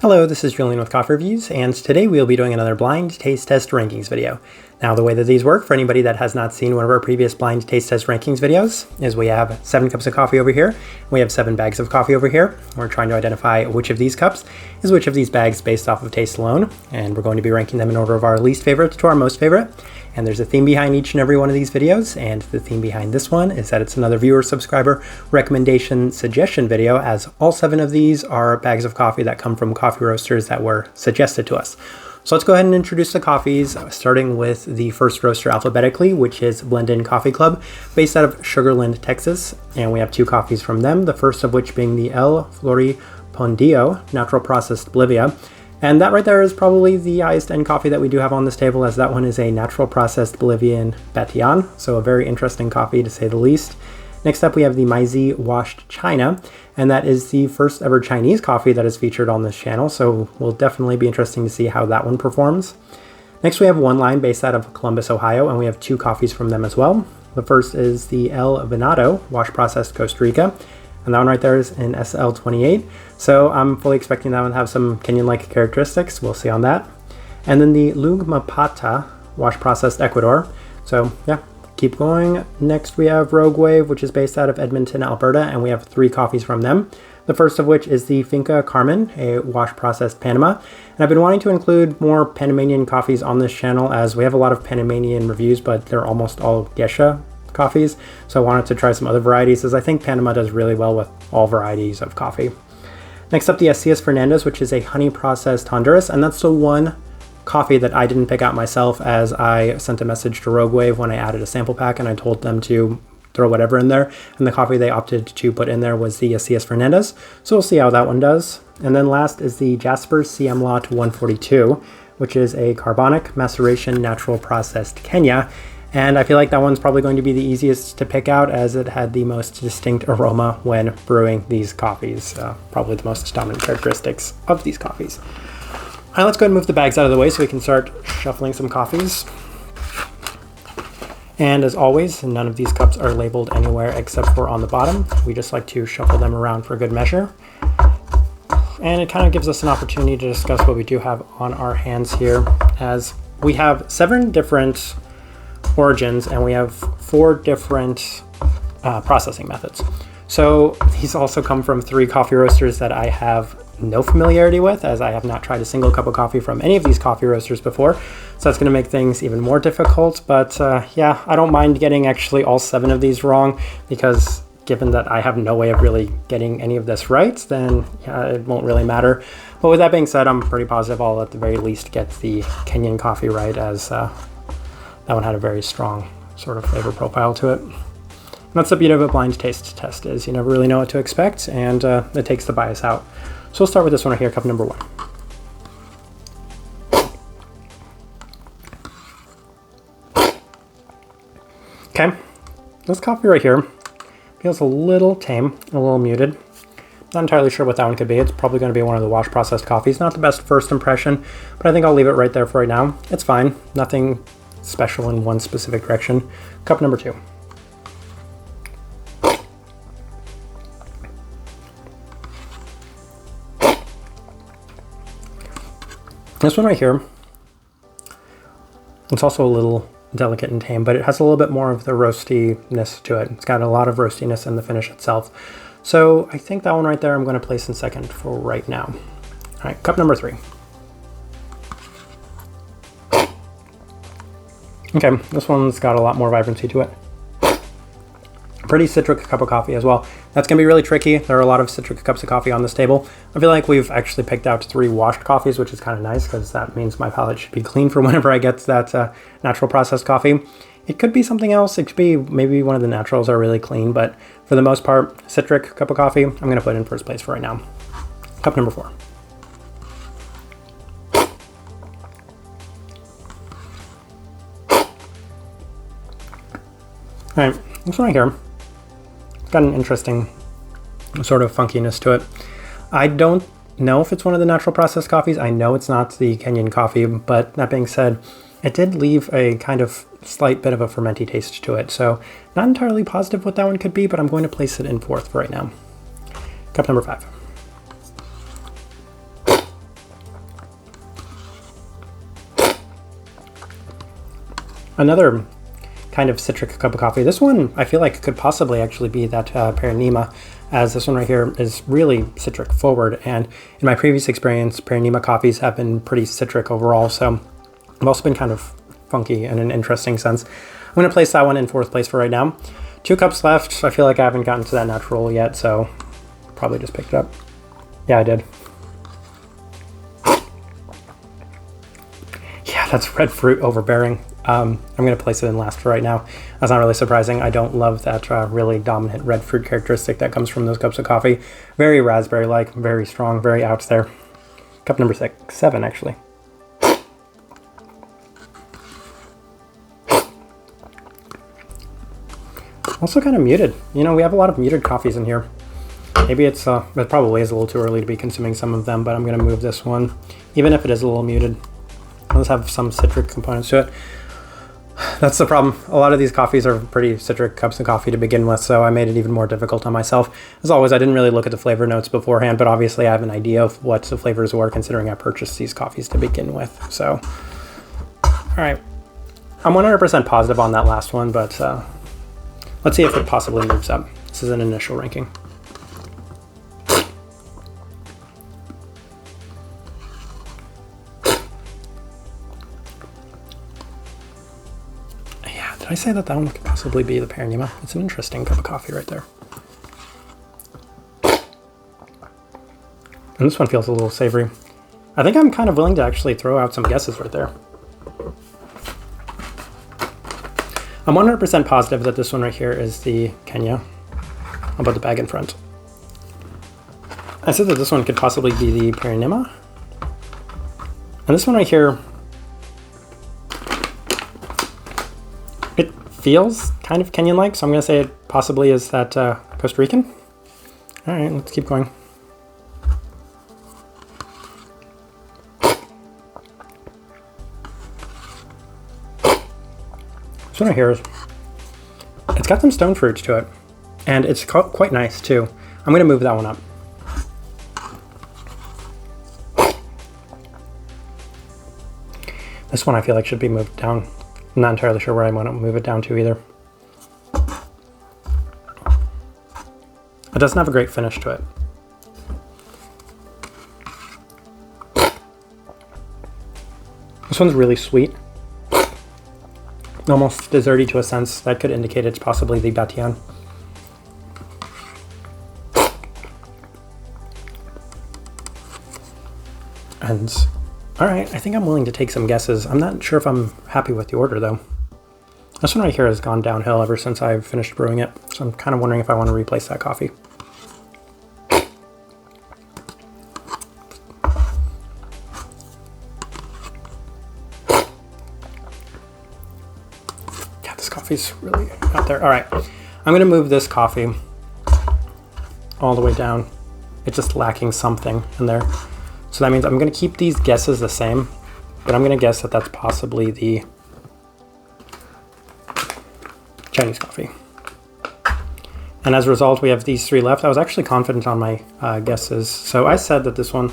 Hello, this is Julian with Coffee Reviews, and today we'll be doing another blind taste test rankings video. Now, the way that these work, for anybody that has not seen one of our previous blind taste test rankings videos, is we have 7 cups of coffee over here, and we have 7 bags of coffee over here. We're trying to identify which of these cups is which of these bags based off of taste alone, and we're going to be ranking them in order of our least favorite to our most favorite. And there's a theme behind each and every one of these videos, and the theme behind this one is that it's another viewer subscriber recommendation suggestion video, as all 7 of these are bags of coffee that come from coffee roasters that were suggested to us. So let's go ahead and introduce the coffees, starting with the first roaster alphabetically, which is BlendIn Coffee Club, based out of Sugar Land, Texas. And we have 2 coffees from them, the first of which being the El Floripondio Natural Processed Bolivia. And that right there is probably the highest end coffee that we do have on this table, as that one is a natural processed Bolivian macertaion, so a very interesting coffee to say the least. Next up we have the MeiZi Washed China, and that is the first ever Chinese coffee that is featured on this channel, so will definitely be interesting to see how that one performs. Next we have One Line, based out of Columbus, Ohio, and we have 2 coffees from them as well. The first is the El Venado Wash Processed Costa Rica, and that one right there is in SL28. So I'm fully expecting that one to have some Kenyan-like characteristics. We'll see on that. And then the Lugmapata Wash Processed Ecuador. So yeah, keep going. Next we have Rogue Wave, which is based out of Edmonton, Alberta, and we have 3 coffees from them. The first of which is the Finca Carmen, a wash processed Panama. And I've been wanting to include more Panamanian coffees on this channel, as we have a lot of Panamanian reviews, but they're almost all Gesha coffees. So I wanted to try some other varieties, as I think Panama does really well with all varieties of coffee. Next up, the Isaias Fernandez, which is a honey processed Honduras, and that's the one coffee that I didn't pick out myself, as I sent a message to Rogue Wave when I added a sample pack and I told them to throw whatever in there, and the coffee they opted to put in there was the Isaias Fernandez. So we'll see how that one does. And then last is the Jasper CM Lot 142, which is a carbonic maceration natural processed Kenya. And I feel like that one's probably going to be the easiest to pick out, as it had the most distinct aroma when brewing these coffees. Probably the most dominant characteristics of these coffees. All right, let's go ahead and move the bags out of the way so we can start shuffling some coffees. And as always, none of these cups are labeled anywhere except for on the bottom. We just like to shuffle them around for good measure. And it kind of gives us an opportunity to discuss what we do have on our hands here, as we have 7 different origins and we have 4 different processing methods. So these also come from 3 coffee roasters that I have no familiarity with, as I have not tried a single cup of coffee from any of these coffee roasters before. So that's going to make things even more difficult. But yeah, I don't mind getting actually all 7 of these wrong, because given that I have no way of really getting any of this right, then yeah, it won't really matter. But with that being said, I'm pretty positive I'll at the very least get the Kenyan coffee right, as that one had a very strong sort of flavor profile to it. And that's the beauty of a blind taste test, is you never really know what to expect, and it takes the bias out. So we'll start with this one right here, cup number 1. Okay, this coffee right here feels a little tame, a little muted. Not entirely sure what that one could be. It's probably going to be one of the wash processed coffees. Not the best first impression, but I think I'll leave it right there for right now. It's fine. Nothing special in one specific direction. Cup number 2. This one right here, it's also a little delicate and tame, but it has a little bit more of the roastiness to it. It's got a lot of roastiness in the finish itself. So I think that one right there I'm going to place in second for right now. All right, cup number 3. Okay, this one's got a lot more vibrancy to it. Pretty citric cup of coffee as well. That's going to be really tricky. There are a lot of citric cups of coffee on this table. I feel like we've actually picked out 3 washed coffees, which is kind of nice, because that means my palate should be clean for whenever I get that natural processed coffee. It could be something else. It could be maybe one of the naturals are really clean, but for the most part, citric cup of coffee, I'm going to put in first place for right now. Cup number 4. All right, this one right here, it's got an interesting sort of funkiness to it. I don't know if it's one of the natural processed coffees. I know it's not the Kenyan coffee, but that being said, it did leave a kind of slight bit of a fermenty taste to it. So not entirely positive what that one could be, but I'm going to place it in 4th for right now. Cup number 5. Another kind of citric cup of coffee. This one I feel like could possibly actually be that Panama, as this one right here is really citric forward. And in my previous experience, Panama coffees have been pretty citric overall. So I've also been kind of funky in an interesting sense. I'm going to place that one in 4th place for right now. 2 cups left. I feel like I haven't gotten to that natural yet, so probably just picked it up. Yeah, I did. Yeah, that's red fruit overbearing. I'm going to place it in last for right now. That's not really surprising. I don't love that really dominant red fruit characteristic that comes from those cups of coffee. Very raspberry-like, very strong, very out there. Cup number 7, actually. Also kind of muted. You know, we have a lot of muted coffees in here. Maybe it probably is a little too early to be consuming some of them, but I'm going to move this one, even if it is a little muted. Let's have some citric components to it. That's the problem. A lot of these coffees are pretty citric cups of coffee to begin with, so I made it even more difficult on myself. As always, I didn't really look at the flavor notes beforehand, but obviously I have an idea of what the flavors were considering I purchased these coffees to begin with. So, all right. I'm 100% positive on that last one, but let's see if it possibly moves up. This is an initial ranking. Did I say that one could possibly be the Panama? It's an interesting cup of coffee right there. And this one feels a little savory. I think I'm kind of willing to actually throw out some guesses right there. I'm 100% positive that this one right here is the Kenya. How about the bag in front? I said that this one could possibly be the Panama. And this one right here, it feels kind of Kenyan-like, so I'm going to say it possibly is that Costa Rican. All right, let's keep going. This one right here, it's got some stone fruits to it, and it's quite nice too. I'm going to move that one up. This one I feel like should be moved down. I'm not entirely sure where I want to move it down to either. It doesn't have a great finish to it. This one's really sweet. Almost desserty to a sense. That could indicate it's possibly the Batian. And all right, I think I'm willing to take some guesses. I'm not sure if I'm happy with the order though. This one right here has gone downhill ever since I've finished brewing it, so I'm kind of wondering if I want to replace that coffee. Yeah, this coffee's really out there. All right, I'm going to move this coffee all the way down. It's just lacking something in there. So that means I'm going to keep these guesses the same, but I'm going to guess that that's possibly the Chinese coffee. And as a result, we have these 3 left. I was actually confident on my guesses. So I said that this one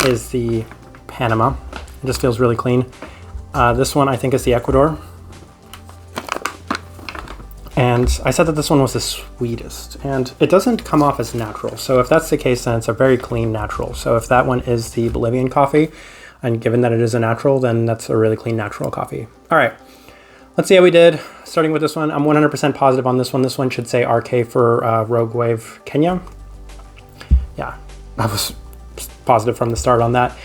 is the Panama. It just feels really clean. This one I think is the Ecuador. And I said that this one was the sweetest, and it doesn't come off as natural. So if that's the case, then it's a very clean natural. So if that one is the Bolivian coffee, and given that it is a natural, then that's a really clean natural coffee. All right, let's see how we did. Starting with this one, I'm 100% positive on this one. This one should say RK for Rogue Wave Kenya. Yeah, I was positive from the start on that.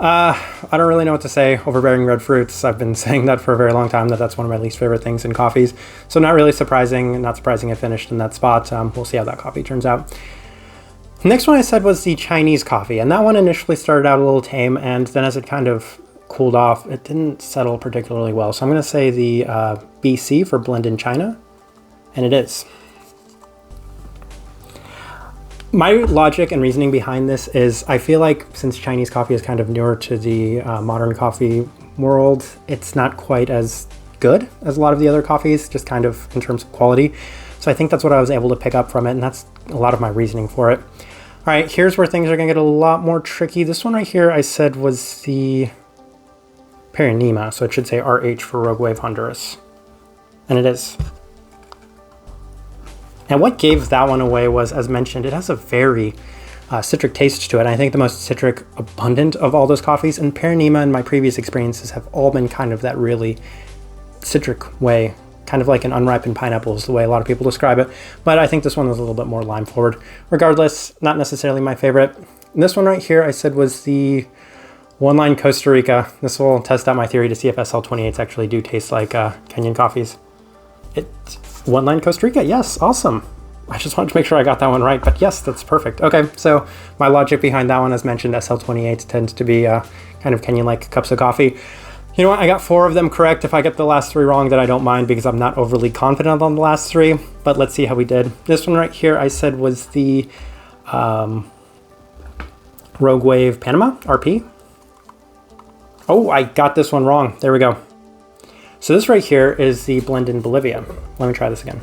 I don't really know what to say. Overbearing red fruits. I've been saying that for a very long time, that's one of my least favorite things in coffees. So not really surprising. Not surprising I finished in that spot. We'll see how that coffee turns out. The next one I said was the Chinese coffee, and that one initially started out a little tame, and then as it kind of cooled off, it didn't settle particularly well. So I'm going to say the BC for BlendIn China, and it is. My logic and reasoning behind this is I feel like since Chinese coffee is kind of newer to the modern coffee world, it's not quite as good as a lot of the other coffees, just kind of in terms of quality. So I think that's what I was able to pick up from it, and that's a lot of my reasoning for it. All right, here's where things are going to get a lot more tricky. This one right here I said was the Panama, so it should say RH for Rogue Wave Honduras. And it is. And what gave that one away was, as mentioned, it has a very citric taste to it. I think the most citric abundant of all those coffees, and Panama in my previous experiences have all been kind of that really citric way, kind of like an unripened pineapple is the way a lot of people describe it. But I think this one was a little bit more lime forward. Regardless, not necessarily my favorite. And this one right here I said was the One Line Costa Rica. This will test out my theory to see if SL28s actually do taste like Kenyan coffees. It's One Line Costa Rica, yes, awesome. I just wanted to make sure I got that one right, but yes, that's perfect. Okay, so my logic behind that one, as mentioned, SL28 tends to be kind of Kenyan-like cups of coffee. You know what, I got 4 of them correct. If I get the last 3 wrong, then I don't mind because I'm not overly confident on the last 3, but let's see how we did. This one right here I said was the Rogue Wave Panama, RP. Oh, I got this one wrong. There we go. So this right here is the BlendIn Bolivia. Let me try this again.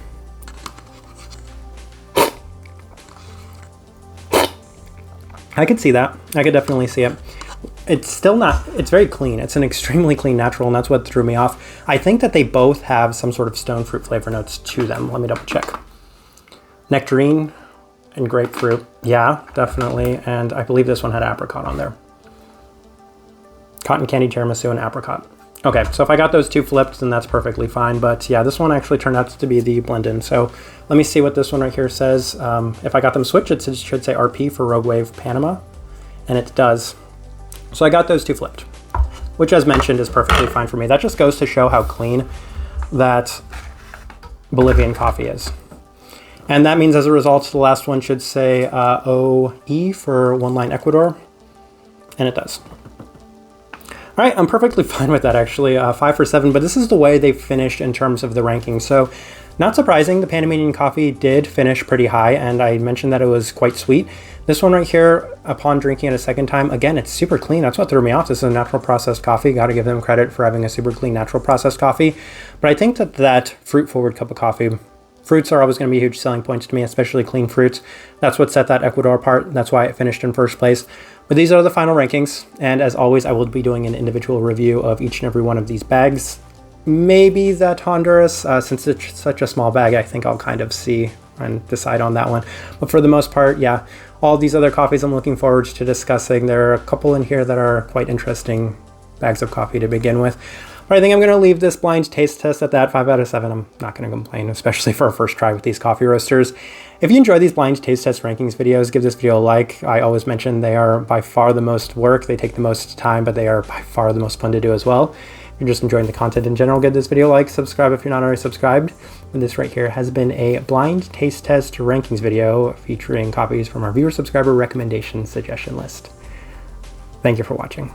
I could see that. I could definitely see it. It's still not, it's very clean. It's an extremely clean natural, and that's what threw me off. I think that they both have some sort of stone fruit flavor notes to them. Let me double check. Nectarine and grapefruit. Yeah, definitely. And I believe this one had apricot on there. Cotton candy, tiramisu, and apricot. Okay, so if I got those 2 flipped, then that's perfectly fine. But yeah, this one actually turned out to be the BlendIn. So let me see what this one right here says. If I got them switched, it should say RP for Rogue Wave Panama, and it does. So I got those 2 flipped, which, as mentioned, is perfectly fine for me. That just goes to show how clean that Bolivian coffee is. And that means, as a result, the last one should say OE for One Line Ecuador, and it does. All right, I'm perfectly fine with that, actually. 5 for 7, but this is the way they finished in terms of the ranking. So not surprising, the Panamanian coffee did finish pretty high, and I mentioned that it was quite sweet. This one right here, upon drinking it a second time, again, it's super clean. That's what threw me off. This is a natural processed coffee. Got to give them credit for having a super clean natural processed coffee. But I think that that fruit-forward cup of coffee, fruits are always going to be huge selling points to me, especially clean fruits. That's what set that Ecuador apart. That's why it finished in first place. But these are the final rankings. And as always, I will be doing an individual review of each and every one of these bags. Maybe that Honduras, since it's such a small bag, I think I'll kind of see and decide on that one. But for the most part, yeah, all these other coffees I'm looking forward to discussing. There are a couple in here that are quite interesting bags of coffee to begin with. But I think I'm going to leave this blind taste test at that. 5 out of 7. I'm not going to complain, especially for a first try with these coffee roasters. If you enjoy these blind taste test rankings videos, give this video a like. I always mention they are by far the most work. They take the most time, but they are by far the most fun to do as well. If you're just enjoying the content in general, give this video a like, subscribe if you're not already subscribed. And this right here has been a blind taste test rankings video featuring coffees from our viewer subscriber recommendation suggestion list. Thank you for watching.